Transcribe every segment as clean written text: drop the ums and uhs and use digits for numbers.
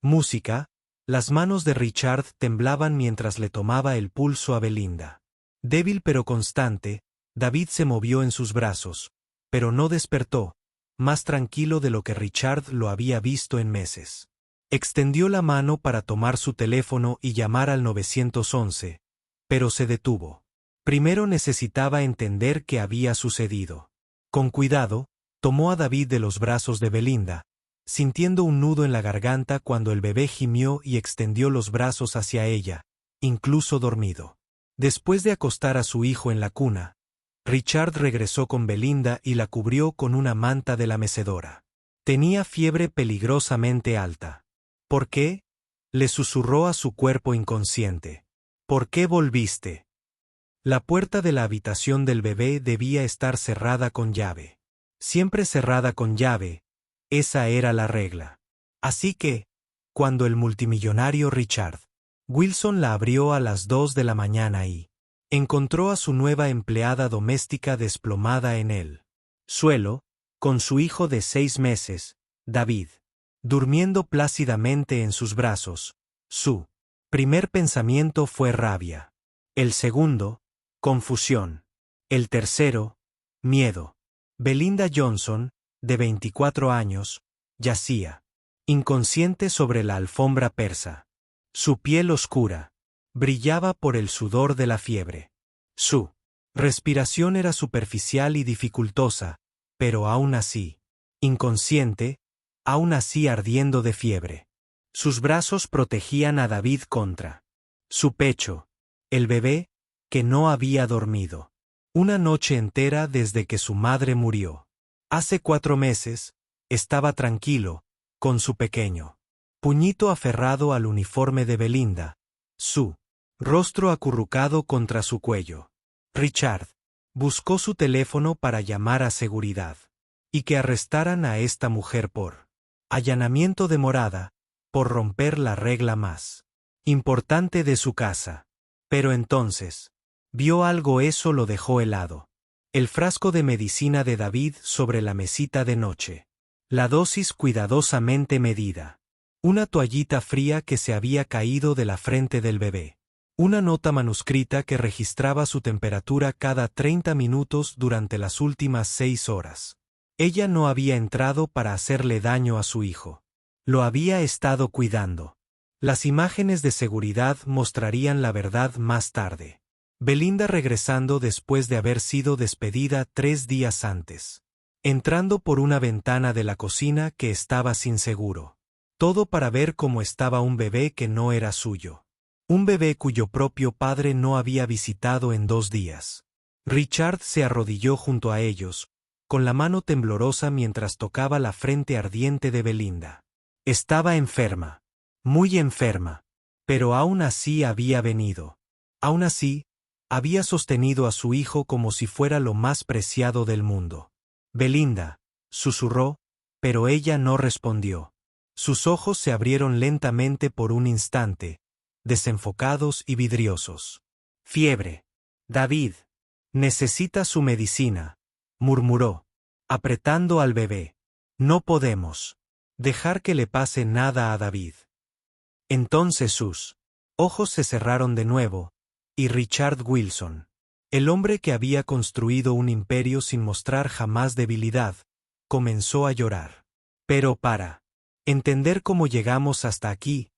Música. Las manos de Richard temblaban mientras le tomaba el pulso a Belinda. Débil pero constante, David se movió en sus brazos, pero no despertó, más tranquilo de lo que Richard lo había visto en meses. Extendió la mano para tomar su teléfono y llamar al 911, pero se detuvo. Primero necesitaba entender qué había sucedido. Con cuidado, tomó a David de los brazos de Belinda, sintiendo un nudo en la garganta cuando el bebé gimió y extendió los brazos hacia ella, incluso dormido. Después de acostar a su hijo en la cuna, Richard regresó con Belinda y la cubrió con una manta de la mecedora. Tenía fiebre peligrosamente alta. ¿Por qué? Le susurró a su cuerpo inconsciente. ¿Por qué volviste? La puerta de la habitación del bebé debía estar cerrada con llave. Siempre cerrada con llave, esa era la regla. Así que, cuando el multimillonario Richard Wilson la abrió a las 2 de la mañana y encontró a su nueva empleada doméstica desplomada en el suelo, con su hijo de 6 meses, David, durmiendo plácidamente en sus brazos, su primer pensamiento fue rabia. El segundo, confusión. El tercero, miedo. Belinda Johnson, de 24 años, yacía, inconsciente sobre la alfombra persa. Su piel oscura brillaba por el sudor de la fiebre. Su respiración era superficial y dificultosa, pero aún así, inconsciente, aún así ardiendo de fiebre. Sus brazos protegían a David contra su pecho, el bebé, que no había dormido una noche entera desde que su madre murió. Hace 4 meses, estaba tranquilo, con su pequeño puñito aferrado al uniforme de Belinda, su rostro acurrucado contra su cuello. Richard buscó su teléfono para llamar a seguridad y que arrestaran a esta mujer por allanamiento de morada, por romper la regla más importante de su casa. Pero entonces, vio algo, eso lo dejó helado. El frasco de medicina de David sobre la mesita de noche. La dosis cuidadosamente medida. Una toallita fría que se había caído de la frente del bebé. Una nota manuscrita que registraba su temperatura cada 30 minutos durante las últimas 6 horas. Ella no había entrado para hacerle daño a su hijo. Lo había estado cuidando. Las imágenes de seguridad mostrarían la verdad más tarde. Belinda regresando después de haber sido despedida 3 días antes. Entrando por una ventana de la cocina que estaba sin seguro. Todo para ver cómo estaba un bebé que no era suyo. Un bebé cuyo propio padre no había visitado en 2 días. Richard se arrodilló junto a ellos, con la mano temblorosa mientras tocaba la frente ardiente de Belinda. Estaba enferma. Muy enferma. Pero aún así había venido. Aún así, había sostenido a su hijo como si fuera lo más preciado del mundo. Belinda, susurró, pero ella no respondió. Sus ojos se abrieron lentamente por un instante, desenfocados y vidriosos. Fiebre. David. Necesita su medicina, murmuró, apretando al bebé. No podemos dejar que le pase nada a David. Entonces sus ojos se cerraron de nuevo, y Richard Wilson, el hombre que había construido un imperio sin mostrar jamás debilidad, comenzó a llorar. Pero para entender cómo llegamos hasta aquí,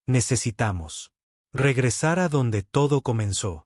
necesitamos regresar a donde todo comenzó.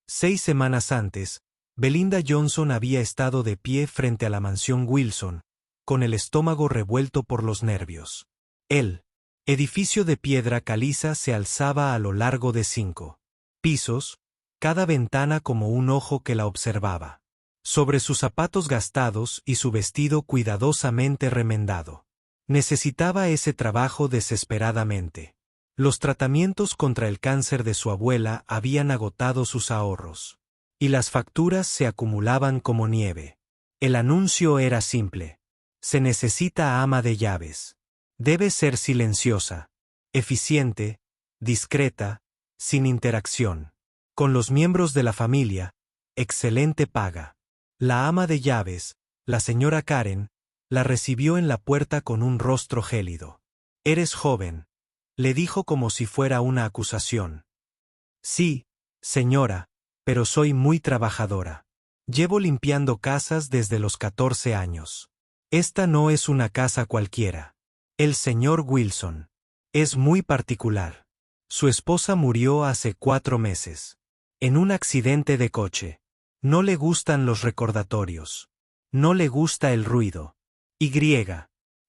6 semanas antes, Belinda Johnson había estado de pie frente a la mansión Wilson, con el estómago revuelto por los nervios. El edificio de piedra caliza se alzaba a lo largo de 5 pisos, cada ventana como un ojo que la observaba. Sobre sus zapatos gastados y su vestido cuidadosamente remendado. Necesitaba ese trabajo desesperadamente. Los tratamientos contra el cáncer de su abuela habían agotado sus ahorros. Y las facturas se acumulaban como nieve. El anuncio era simple. Se necesita ama de llaves. Debe ser silenciosa, eficiente, discreta, sin interacción con los miembros de la familia, excelente paga. La ama de llaves, la señora Karen, la recibió en la puerta con un rostro gélido. Eres joven, le dijo como si fuera una acusación. Sí, señora, pero soy muy trabajadora. Llevo limpiando casas desde los 14 años. Esta no es una casa cualquiera. El señor Wilson. Es muy particular. Su esposa murió hace 4 meses. En un accidente de coche. No le gustan los recordatorios. No le gusta el ruido. Y.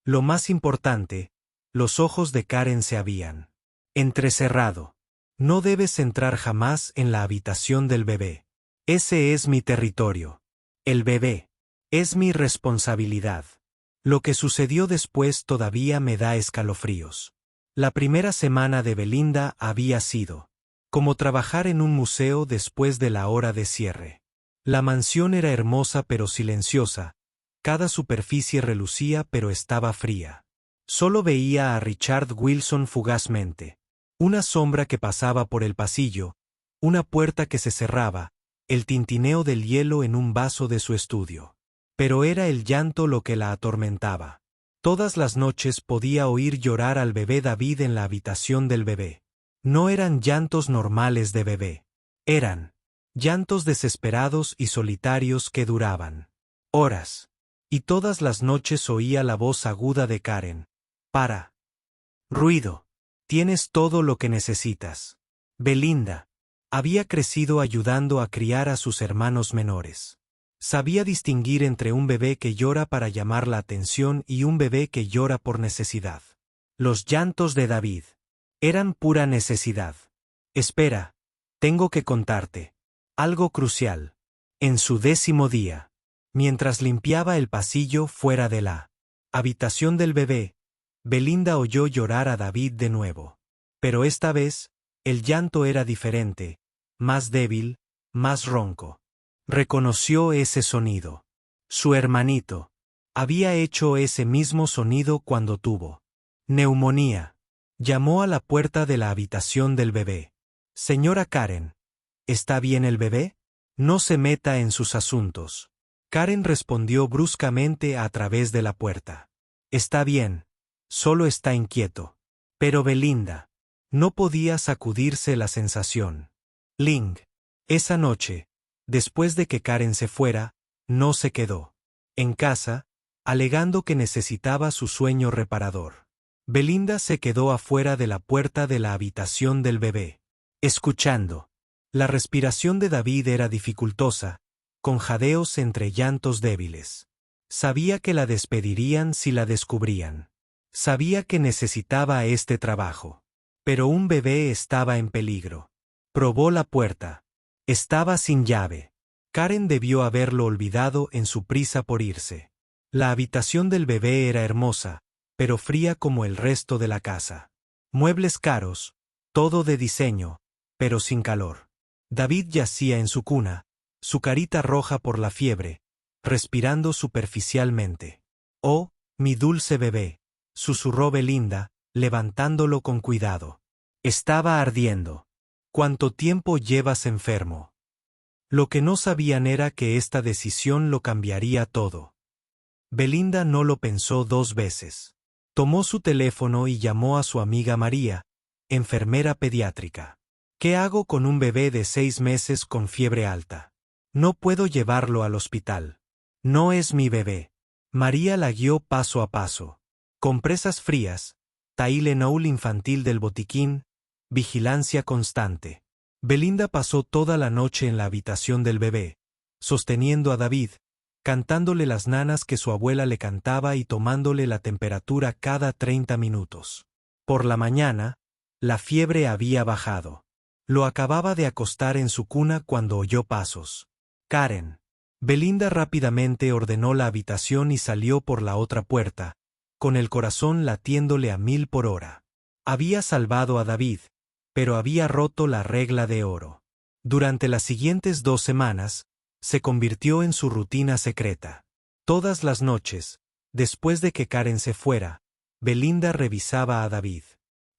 Lo más importante, los ojos de Karen se habían entrecerrado. No debes entrar jamás en la habitación del bebé. Ese es mi territorio. El bebé. Es mi responsabilidad. Lo que sucedió después todavía me da escalofríos. La primera semana de Belinda había sido como trabajar en un museo después de la hora de cierre. La mansión era hermosa pero silenciosa, cada superficie relucía pero estaba fría. Solo veía a Richard Wilson fugazmente. Una sombra que pasaba por el pasillo, una puerta que se cerraba, el tintineo del hielo en un vaso de su estudio. Pero era el llanto lo que la atormentaba. Todas las noches podía oír llorar al bebé David en la habitación del bebé. No eran llantos normales de bebé. Eran llantos desesperados y solitarios que duraban horas. Y todas las noches oía la voz aguda de Karen. Para. Ruido. Tienes todo lo que necesitas. Belinda. Había crecido ayudando a criar a sus hermanos menores. Sabía distinguir entre un bebé que llora para llamar la atención y un bebé que llora por necesidad. Los llantos de David eran pura necesidad. Espera, tengo que contarte algo crucial. En su 10º día, mientras limpiaba el pasillo fuera de la habitación del bebé, Belinda oyó llorar a David de nuevo. Pero esta vez, el llanto era diferente, más débil, más ronco. Reconoció ese sonido. Su hermanito había hecho ese mismo sonido cuando tuvo neumonía. Llamó a la puerta de la habitación del bebé. Señora Karen, ¿está bien el bebé? No se meta en sus asuntos. Karen respondió bruscamente a través de la puerta. Está bien, solo está inquieto. Pero Belinda no podía sacudirse la sensación. Ling. Esa noche, después de que Karen se fuera, no se quedó en casa, alegando que necesitaba su sueño reparador. Belinda se quedó afuera de la puerta de la habitación del bebé, escuchando. La respiración de David era dificultosa, con jadeos entre llantos débiles. Sabía que la despedirían si la descubrían. Sabía que necesitaba este trabajo. Pero un bebé estaba en peligro. Probó la puerta. Estaba sin llave. Karen debió haberlo olvidado en su prisa por irse. La habitación del bebé era hermosa, pero fría como el resto de la casa. Muebles caros, todo de diseño, pero sin calor. David yacía en su cuna, su carita roja por la fiebre, respirando superficialmente. «Oh, mi dulce bebé», susurró Belinda, levantándolo con cuidado. Estaba ardiendo. «¿Cuánto tiempo llevas enfermo?» Lo que no sabían era que esta decisión lo cambiaría todo. Belinda no lo pensó 2 veces. Tomó su teléfono y llamó a su amiga María, enfermera pediátrica. ¿Qué hago con un bebé de 6 meses con fiebre alta? No puedo llevarlo al hospital. No es mi bebé. María la guió paso a paso. Compresas frías, Tylenol infantil del botiquín, vigilancia constante. Belinda pasó toda la noche en la habitación del bebé, sosteniendo a David, cantándole las nanas que su abuela le cantaba y tomándole la temperatura cada 30 minutos. Por la mañana, la fiebre había bajado. Lo acababa de acostar en su cuna cuando oyó pasos. Karen. Belinda rápidamente ordenó la habitación y salió por la otra puerta, con el corazón latiéndole a 1000 por hora. Había salvado a David, pero había roto la regla de oro. Durante las siguientes 2 semanas, se convirtió en su rutina secreta. Todas las noches, después de que Karen se fuera, Belinda revisaba a David.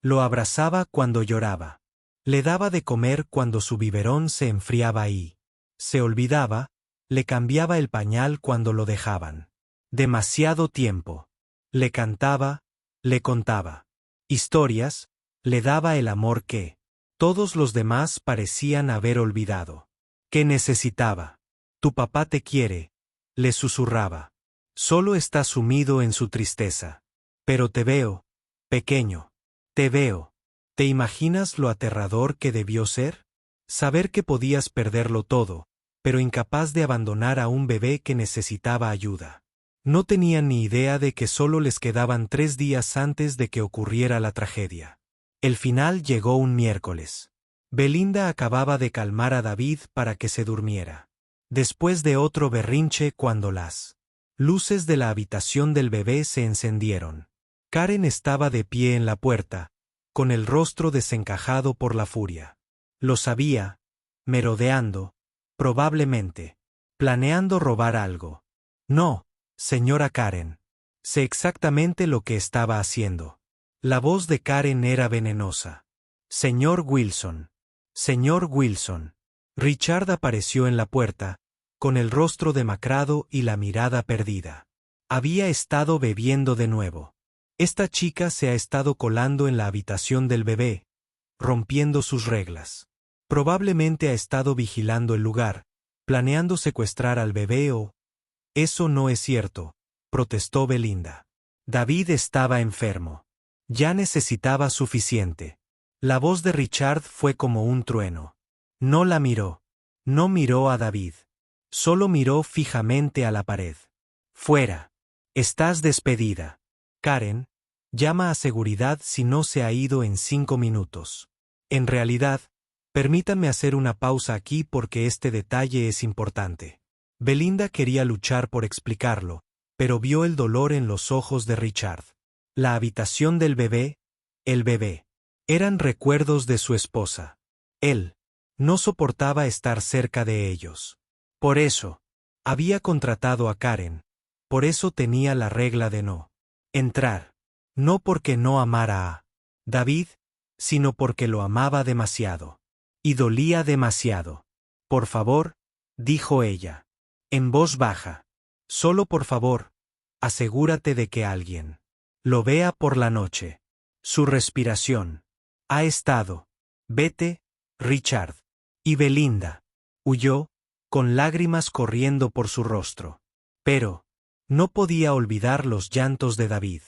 Lo abrazaba cuando lloraba. Le daba de comer cuando su biberón se enfriaba y se olvidaba, le cambiaba el pañal cuando lo dejaban. Demasiado tiempo. Le cantaba, le contaba historias, Le daba el amor que todos los demás parecían haber olvidado. ¿Qué necesitaba? Tu papá te quiere, le susurraba. Solo está sumido en su tristeza. Pero te veo, pequeño. Te veo. ¿Te imaginas lo aterrador que debió ser? Saber que podías perderlo todo, pero incapaz de abandonar a un bebé que necesitaba ayuda. No tenían ni idea de que solo les quedaban 3 días antes de que ocurriera la tragedia. El final llegó un miércoles. Belinda acababa de calmar a David para que se durmiera. Después de otro berrinche cuando las luces de la habitación del bebé se encendieron. Karen estaba de pie en la puerta, con el rostro desencajado por la furia. Lo sabía, merodeando, probablemente, planeando robar algo. No, señora Karen. Sé exactamente lo que estaba haciendo. La voz de Karen era venenosa. Señor Wilson. Señor Wilson. Richard apareció en la puerta, con el rostro demacrado y la mirada perdida. Había estado bebiendo de nuevo. Esta chica se ha estado colando en la habitación del bebé, rompiendo sus reglas. Probablemente ha estado vigilando el lugar, planeando secuestrar al bebé o... Eso no es cierto, protestó Belinda. David estaba enfermo. Ya necesitaba suficiente. La voz de Richard fue como un trueno. No la miró. No miró a David. Solo miró fijamente a la pared. Fuera. Estás despedida. Karen, llama a seguridad si no se ha ido en 5 minutos. En realidad, permítanme hacer una pausa aquí porque este detalle es importante. Belinda quería luchar por explicarlo, pero vio el dolor en los ojos de Richard. La habitación del bebé, el bebé. Eran recuerdos de su esposa. Él no soportaba estar cerca de ellos. Por eso, había contratado a Karen. Por eso tenía la regla de no entrar. No porque no amara a David, sino porque lo amaba demasiado. Y dolía demasiado. Por favor, dijo ella. En voz baja. Solo por favor, asegúrate de que alguien lo vea por la noche. Su respiración. Ha estado. Vete, Richard. Y Belinda huyó, con lágrimas corriendo por su rostro. Pero no podía olvidar los llantos de David.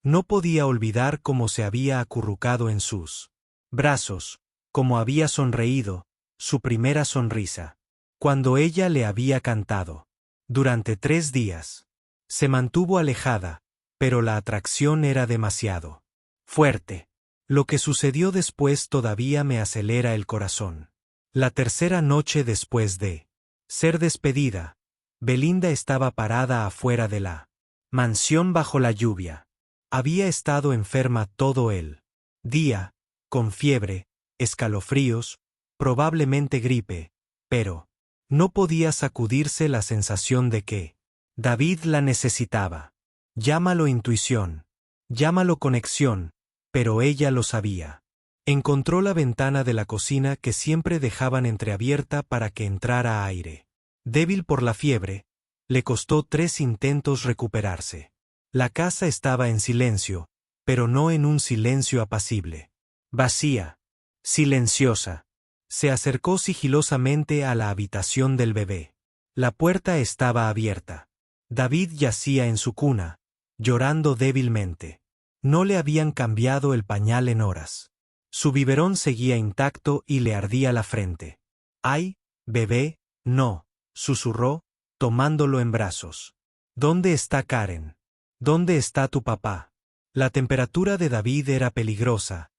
No podía olvidar cómo se había acurrucado en sus brazos, cómo había sonreído, su primera sonrisa, cuando ella le había cantado. Durante 3 días. Se mantuvo alejada, pero la atracción era demasiado fuerte. Lo que sucedió después todavía me acelera el corazón. La tercera noche después de ser despedida, Belinda estaba parada afuera de la mansión bajo la lluvia. Había estado enferma todo el día, con fiebre, escalofríos, probablemente gripe, pero no podía sacudirse la sensación de que David la necesitaba. Llámalo intuición, llámalo conexión, pero ella lo sabía. Encontró la ventana de la cocina que siempre dejaban entreabierta para que entrara aire. Débil por la fiebre, le costó 3 intentos recuperarse. La casa estaba en silencio, pero no en un silencio apacible. Vacía. Silenciosa. Se acercó sigilosamente a la habitación del bebé. La puerta estaba abierta. David yacía en su cuna, llorando débilmente. No le habían cambiado el pañal en horas. Su biberón seguía intacto y le ardía la frente. ¡Ay, bebé, no!, susurró, tomándolo en brazos. ¿Dónde está Karen? ¿Dónde está tu papá? La temperatura de David era peligrosa,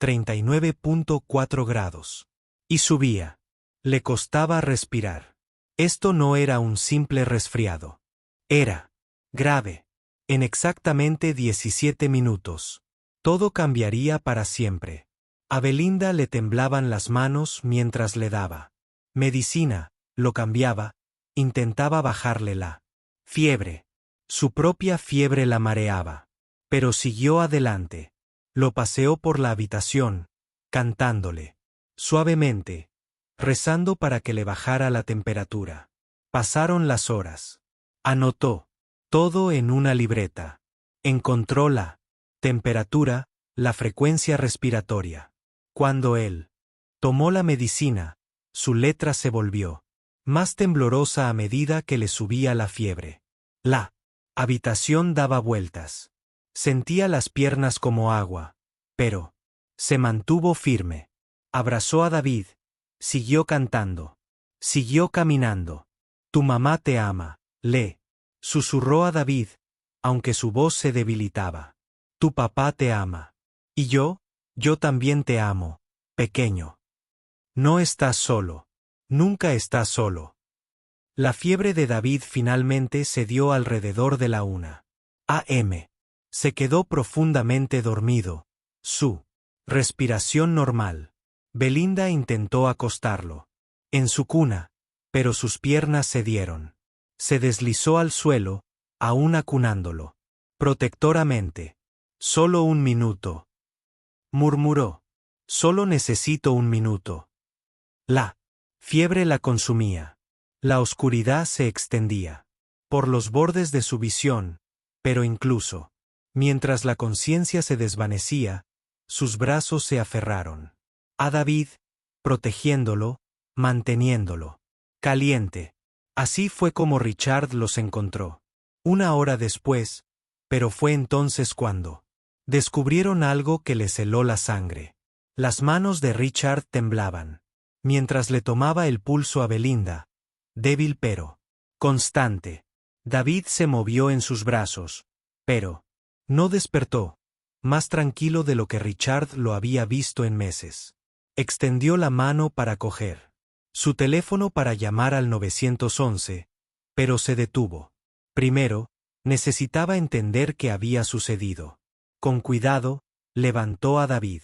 39.4 grados. Y subía. Le costaba respirar. Esto no era un simple resfriado. Era grave. En exactamente 17 minutos. Todo cambiaría para siempre. A Belinda le temblaban las manos mientras le daba medicina, lo cambiaba, intentaba bajarle la fiebre. Su propia fiebre la mareaba. Pero siguió adelante. Lo paseó por la habitación, cantándole suavemente, rezando para que le bajara la temperatura. Pasaron las horas. Anotó todo en una libreta. Encontró la temperatura, la frecuencia respiratoria. Cuando él tomó la medicina, su letra se volvió más temblorosa a medida que le subía la fiebre. La habitación daba vueltas. Sentía las piernas como agua, pero se mantuvo firme. Abrazó a David, siguió cantando, siguió caminando. Tu mamá te ama, le susurró a David, aunque su voz se debilitaba. Tu papá te ama. Y yo también te amo, pequeño. No estás solo. Nunca estás solo. La fiebre de David finalmente se dio alrededor de la 1 a.m. Se quedó profundamente dormido. Su respiración normal. Belinda intentó acostarlo en su cuna, pero sus piernas cedieron. Se deslizó al suelo, aún acunándolo protectoramente. Solo un minuto, murmuró. Solo necesito un minuto. La fiebre la consumía. La oscuridad se extendía por los bordes de su visión, pero incluso mientras la conciencia se desvanecía, sus brazos se aferraron a David, protegiéndolo, manteniéndolo caliente. Así fue como Richard los encontró. 1 hora después, pero fue entonces cuando descubrieron algo que les heló la sangre. Las manos de Richard temblaban mientras le tomaba el pulso a Belinda, débil pero constante. David se movió en sus brazos, pero no despertó, más tranquilo de lo que Richard lo había visto en meses. Extendió la mano para coger su teléfono para llamar al 911, pero se detuvo. Primero, necesitaba entender qué había sucedido. Con cuidado, levantó a David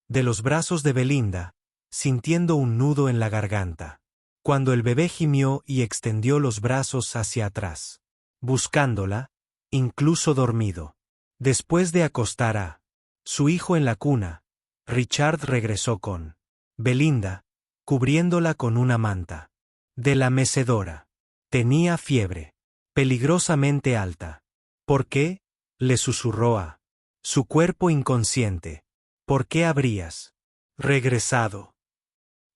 de los brazos de Belinda, sintiendo un nudo en la garganta. Cuando el bebé gimió y extendió los brazos hacia atrás, buscándola, incluso dormido. Después de acostar a su hijo en la cuna, Richard regresó con Belinda, cubriéndola con una manta de la mecedora. Tenía fiebre, peligrosamente alta. ¿Por qué? Le susurró a su cuerpo inconsciente. ¿Por qué habrías regresado?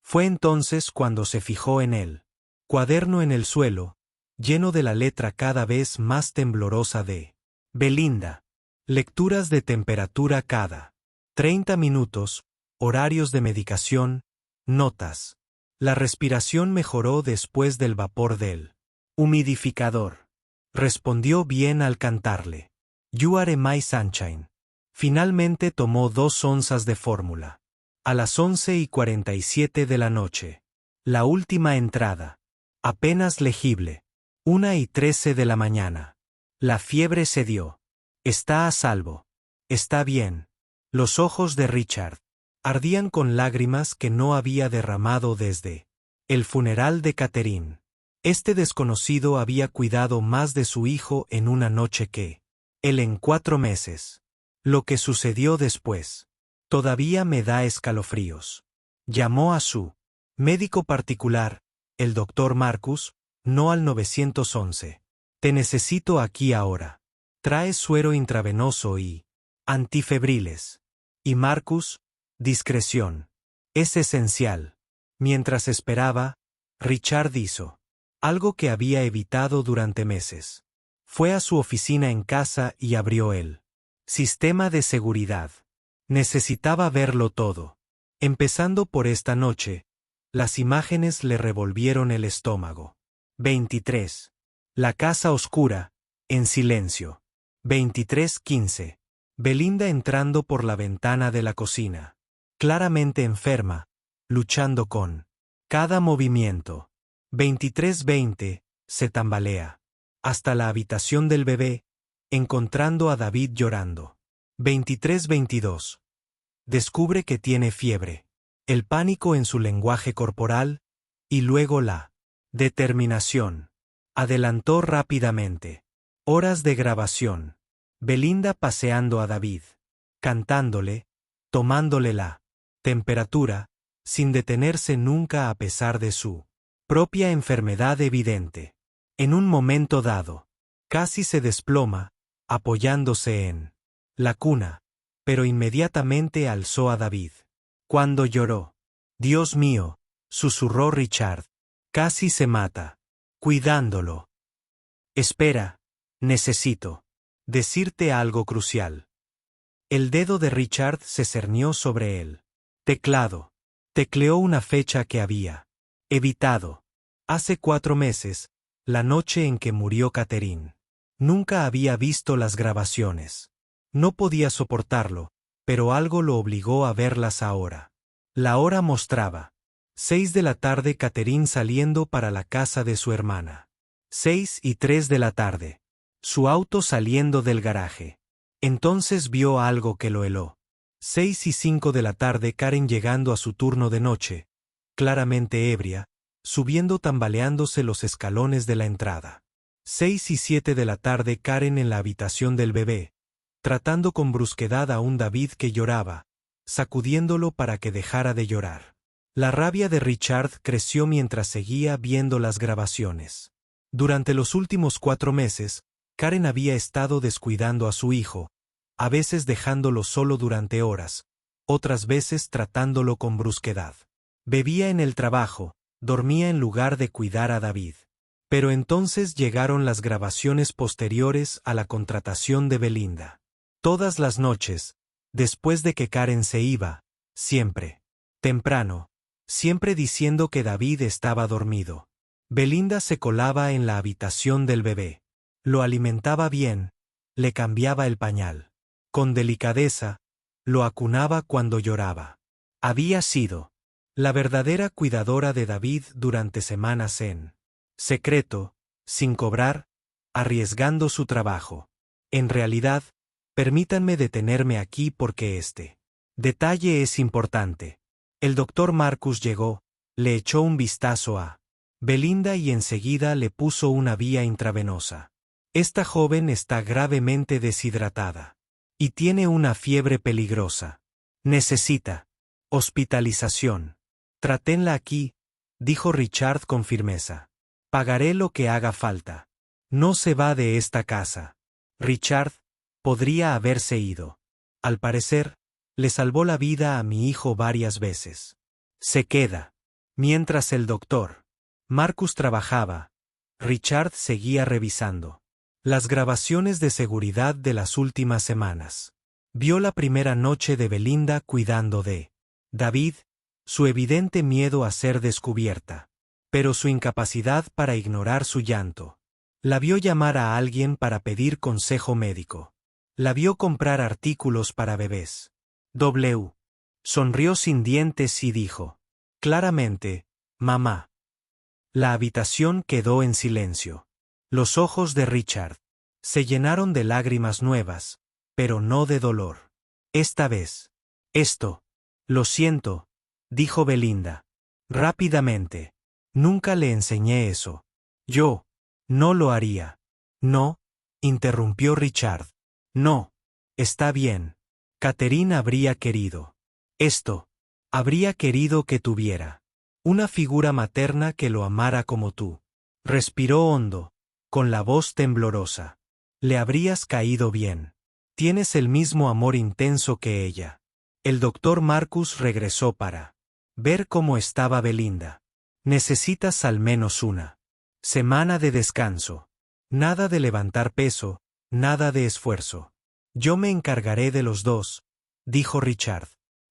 Fue entonces cuando se fijó en él. Cuaderno en el suelo, lleno de la letra cada vez más temblorosa de Belinda. Lecturas de temperatura cada 30 minutos, horarios de medicación, notas. La respiración mejoró después del vapor del humidificador. Respondió bien al cantarle. You are my sunshine. Finalmente tomó 2 onzas de fórmula. A las 11:47 de la noche. La última entrada. Apenas legible. 1:13 de la mañana. La fiebre cedió. Está a salvo. Está bien. Los ojos de Richard ardían con lágrimas que no había derramado desde el funeral de Catherine. Este desconocido había cuidado más de su hijo en una noche que él en 4 meses. Lo que sucedió después todavía me da escalofríos. Llamó a su médico particular, el doctor Marcus, no al 911. Te necesito aquí ahora. Trae suero intravenoso y antifebriles. Y Marcus, discreción. Es esencial. Mientras esperaba, Richard hizo algo que había evitado durante meses. Fue a su oficina en casa y abrió el sistema de seguridad. Necesitaba verlo todo. Empezando por esta noche, las imágenes le revolvieron el estómago. 23. La casa oscura, en silencio. 23:15. Belinda entrando por la ventana de la cocina. Claramente enferma, luchando con cada movimiento. 23:20. Se tambalea hasta la habitación del bebé, encontrando a David llorando. 23:22. Descubre que tiene fiebre. El pánico en su lenguaje corporal, y luego la determinación. Adelantó rápidamente. Horas de grabación. Belinda paseando a David, cantándole, tomándole la temperatura, sin detenerse nunca a pesar de su propia enfermedad evidente. En un momento dado, casi se desploma, apoyándose en la cuna. pero inmediatamente alzó a David. Cuando lloró. Dios mío, susurró Richard. Casi se mata. Cuidándolo. Espera, necesito decirte algo crucial. El dedo de Richard se cernió sobre él. Teclado. Tecleó una fecha que había evitado. Hace 4 meses, la noche en que murió Catherine. Nunca había visto las grabaciones. No podía soportarlo, pero algo lo obligó a verlas ahora. La hora mostraba 6 de la tarde, Catherine saliendo para la casa de su hermana. 6:03 de la tarde. Su auto saliendo del garaje. Entonces vio algo que lo heló. 6:05 de la tarde, Karen llegando a su turno de noche, claramente ebria, subiendo tambaleándose los escalones de la entrada. 6:07 de la tarde, Karen en la habitación del bebé, tratando con brusquedad a un David que lloraba, sacudiéndolo para que dejara de llorar. La rabia de Richard creció mientras seguía viendo las grabaciones. Durante los últimos 4 meses, Karen había estado descuidando a su hijo, a veces dejándolo solo durante horas, otras veces tratándolo con brusquedad. Bebía en el trabajo, dormía en lugar de cuidar a David. Pero entonces llegaron las grabaciones posteriores a la contratación de Belinda. Todas las noches, después de que Karen se iba, siempre, temprano, siempre diciendo que David estaba dormido, Belinda se colaba en la habitación del bebé. Lo alimentaba bien, le cambiaba el pañal. Con delicadeza, lo acunaba cuando lloraba. Había sido la verdadera cuidadora de David durante semanas en secreto, sin cobrar, arriesgando su trabajo. En realidad, permítanme detenerme aquí porque este detalle es importante. El doctor Marcus llegó, le echó un vistazo a Belinda y enseguida le puso una vía intravenosa. Esta joven está gravemente deshidratada. Y tiene una fiebre peligrosa. Necesita hospitalización. Trátenla aquí, dijo Richard con firmeza. Pagaré lo que haga falta. No se va de esta casa. Richard podría haberse ido. Al parecer, le salvó la vida a mi hijo varias veces. Se queda. Mientras el doctor Marcus trabajaba, Richard seguía revisando las grabaciones de seguridad de las últimas semanas. Vio la primera noche de Belinda cuidando de David, su evidente miedo a ser descubierta, pero su incapacidad para ignorar su llanto. La vio llamar a alguien para pedir consejo médico. La vio comprar artículos para bebés. Sonrió sin dientes y dijo, claramente, mamá. La habitación quedó en silencio. Los ojos de Richard se llenaron de lágrimas nuevas, pero no de dolor. Esta vez. Lo siento, dijo Belinda. Rápidamente. Nunca le enseñé eso. Yo no lo haría. No, interrumpió Richard. No. Está bien. Catherine habría querido. Habría querido que tuviera una figura materna que lo amara como tú. Respiró hondo, con la voz temblorosa. Le habrías caído bien. Tienes el mismo amor intenso que ella. El doctor Marcus regresó para ver cómo estaba Belinda. Necesitas al menos una semana de descanso. Nada de levantar peso, nada de esfuerzo. Yo me encargaré de los dos, dijo Richard,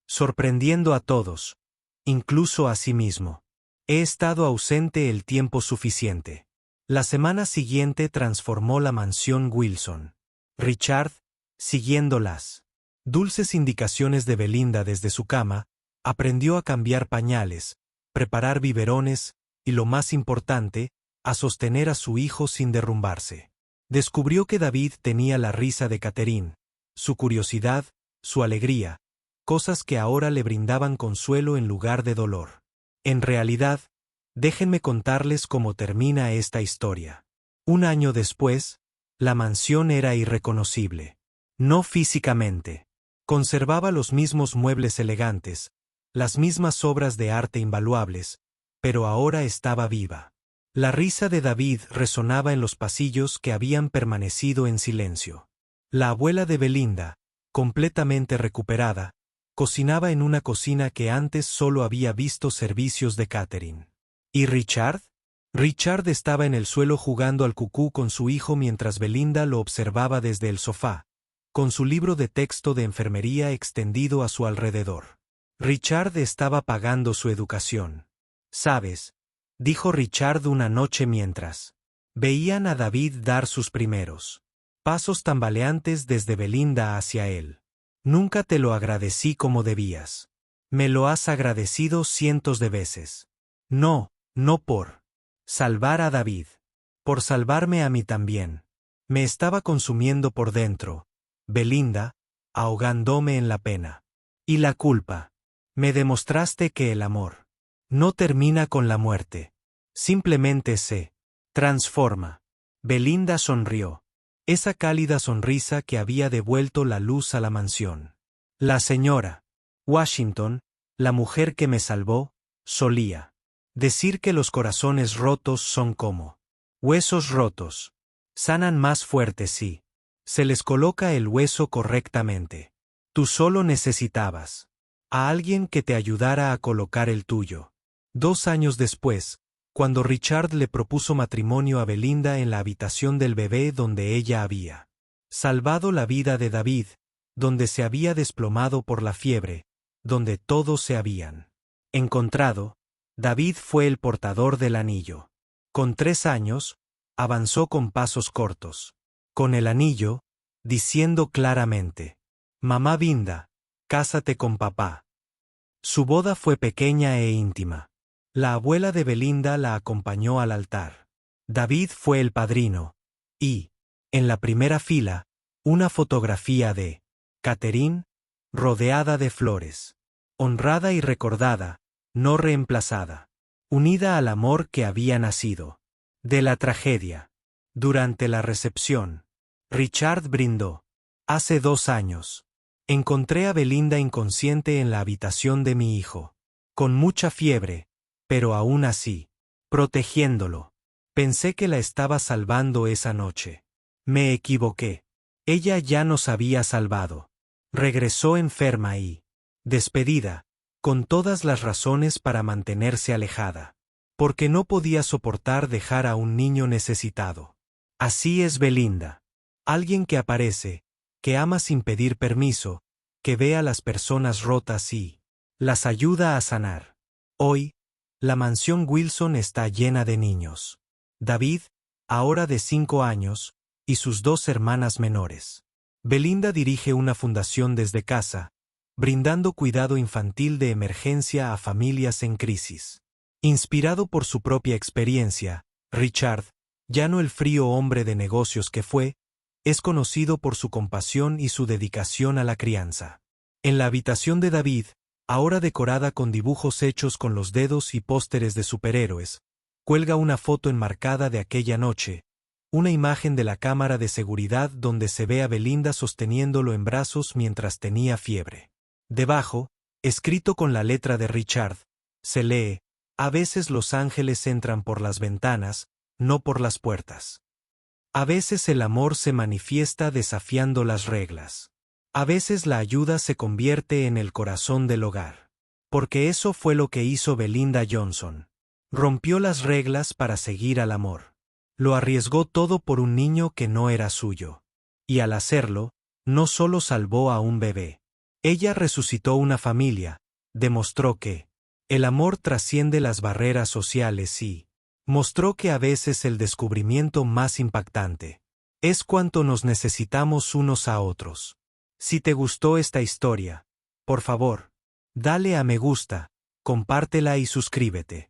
sorprendiendo a todos, incluso a sí mismo. He estado ausente el tiempo suficiente. La semana siguiente transformó la mansión Wilson. Richard, siguiendo las dulces indicaciones de Belinda desde su cama, aprendió a cambiar pañales, preparar biberones y, lo más importante, a sostener a su hijo sin derrumbarse. Descubrió que David tenía la risa de Catherine, su curiosidad, su alegría, cosas que ahora le brindaban consuelo en lugar de dolor. En realidad, déjenme contarles cómo termina esta historia. 1 año después, la mansión era irreconocible. No físicamente. Conservaba los mismos muebles elegantes, las mismas obras de arte invaluables, pero ahora estaba viva. La risa de David resonaba en los pasillos que habían permanecido en silencio. La abuela de Belinda, completamente recuperada, cocinaba en una cocina que antes solo había visto servicios de catering. ¿Y Richard? Richard estaba en el suelo jugando al cucú con su hijo mientras Belinda lo observaba desde el sofá, con su libro de texto de enfermería extendido a su alrededor. Richard estaba pagando su educación. ¿Sabes?, dijo Richard una noche mientras veían a David dar sus primeros pasos tambaleantes desde Belinda hacia él. Nunca te lo agradecí como debías. Me lo has agradecido cientos de veces. No, no por salvar a David. Por salvarme a mí también. Me estaba consumiendo por dentro, Belinda, ahogándome en la pena. Y la culpa. Me demostraste que el amor no termina con la muerte. Simplemente se transforma. Belinda sonrió. Esa cálida sonrisa que había devuelto la luz a la mansión. La señora Washington, la mujer que me salvó, solía decir que los corazones rotos son como huesos rotos. Sanan más fuertes si se les coloca el hueso correctamente. Tú solo necesitabas a alguien que te ayudara a colocar el tuyo. 2 años después, cuando Richard le propuso matrimonio a Belinda en la habitación del bebé donde ella había salvado la vida de David, donde se había desplomado por la fiebre, donde todos se habían encontrado, David fue el portador del anillo. Con 3 años, avanzó con pasos cortos. Con el anillo, diciendo claramente: Mamá Binda, cásate con papá. Su boda fue pequeña e íntima. La abuela de Belinda la acompañó al altar. David fue el padrino. Y, en la primera fila, una fotografía de Catherine, rodeada de flores. Honrada y recordada, no reemplazada. Unida al amor que había nacido de la tragedia. Durante la recepción, Richard brindó. Hace 2 años. Encontré a Belinda inconsciente en la habitación de mi hijo. Con mucha fiebre, pero aún así, protegiéndolo. Pensé que la estaba salvando esa noche. Me equivoqué. Ella ya nos había salvado. Regresó enferma y despedida, con todas las razones para mantenerse alejada. Porque no podía soportar dejar a un niño necesitado. Así es Belinda. Alguien que aparece, que ama sin pedir permiso, que ve a las personas rotas y las ayuda a sanar. Hoy, la mansión Wilson está llena de niños. David, ahora de 5 años, y sus 2 hermanas menores. Belinda dirige una fundación desde casa, brindando cuidado infantil de emergencia a familias en crisis. Inspirado por su propia experiencia, Richard, ya no el frío hombre de negocios que fue, es conocido por su compasión y su dedicación a la crianza. En la habitación de David, ahora decorada con dibujos hechos con los dedos y pósteres de superhéroes, cuelga una foto enmarcada de aquella noche, una imagen de la cámara de seguridad donde se ve a Belinda sosteniéndolo en brazos mientras tenía fiebre. Debajo, escrito con la letra de Richard, se lee: a veces los ángeles entran por las ventanas, no por las puertas. A veces el amor se manifiesta desafiando las reglas. A veces la ayuda se convierte en el corazón del hogar. Porque eso fue lo que hizo Belinda Johnson. Rompió las reglas para seguir al amor. Lo arriesgó todo por un niño que no era suyo. Y al hacerlo, no solo salvó a un bebé. Ella resucitó una familia, demostró que el amor trasciende las barreras sociales y mostró que a veces el descubrimiento más impactante es cuánto nos necesitamos unos a otros. Si te gustó esta historia, por favor, dale a me gusta, compártela y suscríbete.